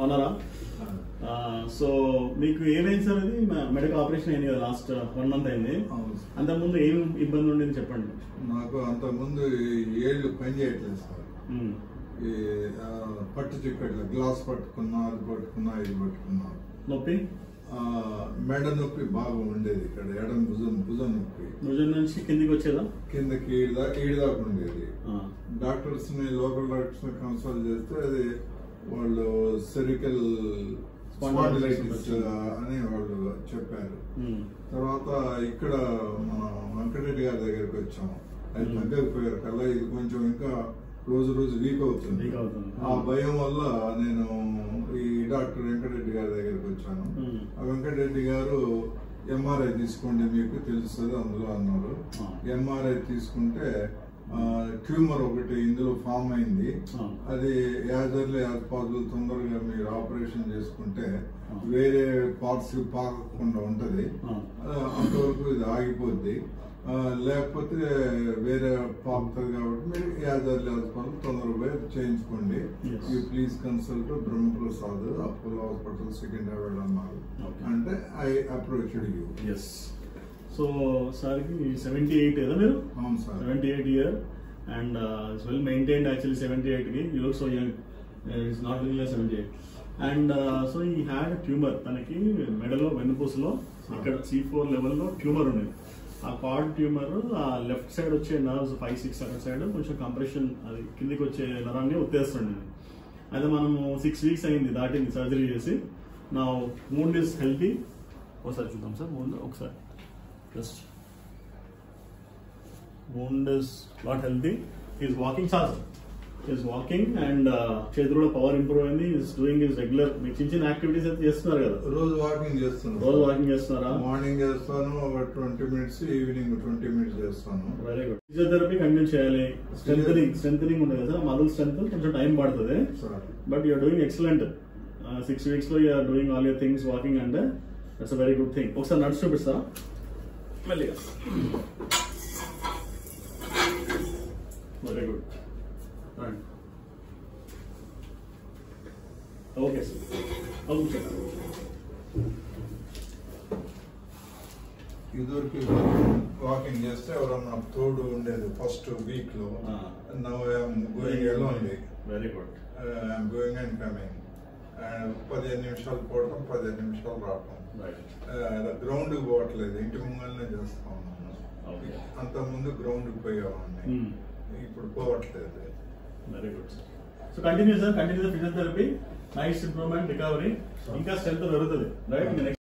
ఓనరా? So మీకు ఏమైంది sir? అది మెడికల్ ఆపరేషన్ అయింది కదా, లాస్ట్ 1 month అయింది. అంతకుముందు ఏం ఇబ్బంది ఉండేది చెప్పండి. నాకు అంతకుముందు ఏళ్ళు పని చేయట్లేదు సార్. ఈ పట్టు చిక్కట్లేదు, గ్లాస్ పట్టుకున్నా, అది పట్టుకున్నా, ఇది పట్టుకున్నా. నొప్పి, మెడ నొప్పి బాగా ఉండేది. ఇక్కడ ఎడం భుజం నొప్పి. భుజం నుంచి కిందికి వచ్చేదా? కిందకి ఈడదాకా ఉండేది. డాక్టర్స్ ని, లోకల్ డాక్టర్స్ ని కన్సల్ట్ చేస్తే అది వాళ్ళు సెరికల్ స్పాండిలైటిస్ అని వాళ్ళు చెప్పారు. తర్వాత ఇక్కడ మన వెంకటరెడ్డి గారి దగ్గరికి వచ్చాము. అది తగ్గకపోయారు కల్లా ఇది కొంచెం ఇంకా రోజు వీక్ అవుతుంది. ఆ భయం వల్ల నేను ఈ డాక్టర్ వెంకటరెడ్డి గారి దగ్గరికి వచ్చాను. ఆ వెంకటరెడ్డి గారు ఎంఆర్ఐ తీసుకోండి మీకు తెలుస్తుంది అందులో అన్నారు. ఎంఆర్ఐ తీసుకుంటే ట్యూమర్ ఒకటి ఇందులో ఫామ్ అయింది. అది యాజ్ ఎర్లీ యాజ్ పాసిబుల్ తొందరగా మీరు ఆపరేషన్ చేసుకుంటే వేరే పార్ట్స్ పాకకుండా ఉంటది. అంతవరకు ఇది ఆగిపోద్ది. లేకపోతే వేరే పాకుతుంది కాబట్టి మీరు యాజ్ ఎర్లీ యాజ్ పాసిబుల్ తొందరగా చేయించుకోండి. You please consult Brahmaprasad, Apollo hospital, Secunderabad అన్నారు. అంటే ఐ అప్రోచ్డ్ యూ. సో సార్కి 78 కదా మీరు? అవును sir, 78 year and it's well maintained actually. 78 ki you look so young. It's not really 78. And so he had a tumor. తనకి మెడలో వెన్నుపూసలో ఇక్కడ C4 లెవెల్లో ట్యూమర్ ఉండేది. ఆ కార్డ్ ట్యూమర్ ఆ లెఫ్ట్ సైడ్ వచ్చే నర్వ్స్ 5-6 అక్కడ సైడ్ కొంచెం కంప్రెషన్, అది కిందికి వచ్చే నరాన్ని ఉత్తేస్తుండేది. అయితే మనము 6 weeks అయింది దాటింది సర్జరీ చేసి. నా wound is healthy. ఒకసారి చూద్దాం సార్ wound ఒకసారి. Just wound is not healthy. He is walking fast. He is walking and చేతుల్లో పవర్ ఇంప్రూవ్ అయింది. He is doing his regular చిన్న యాక్టివిటీస్ అయితే చేస్తున్నారు కదా. రోజు వాకింగ్ చేస్తున్నారా? మార్నింగ్ చేస్తాను ఒక 20 minutes, ఈవినింగ్ 20 minutes చేస్తాను. Very good. ఫిజియోథెరపీ కంటిన్యూ చేయాలి. స్ట్రెంథనింగ్ ఉంటుంది కదా, మజిల్ స్ట్రెంత్ కొంచెం టైం పడుతుంది. But you are doing excellent. 6 weeks లో you are doing all your things walking అంటే that's a very good thing. ఒకసారి నడిచి చూపిస్తారా? మెల్లిగా. Very good. ఓకే సార్, ఇదివరకు వాకింగ్ చేస్తే ఎవరన్నా తోడు ఉండేది ఫస్ట్ వీక్ లో. Now I'm going alone. Very good. I'm going and coming. 15 నిమిషాలు పోవడం, 15 నిమిషాలు రావడం. గ్రౌండ్ పోవట్లేదు, ఇంటి ముంగల్నే చేస్తా ఉన్నాను. అంత ముందు గ్రౌండ్ పోయేవాడిని, ఇప్పుడు పోవట్లేదు. Very good sir. So continue sir, continue physiotherapy, nice improvement, recovery, ఇంకా స్ట్రెంత్ పెరుగుతుంది. రైట్.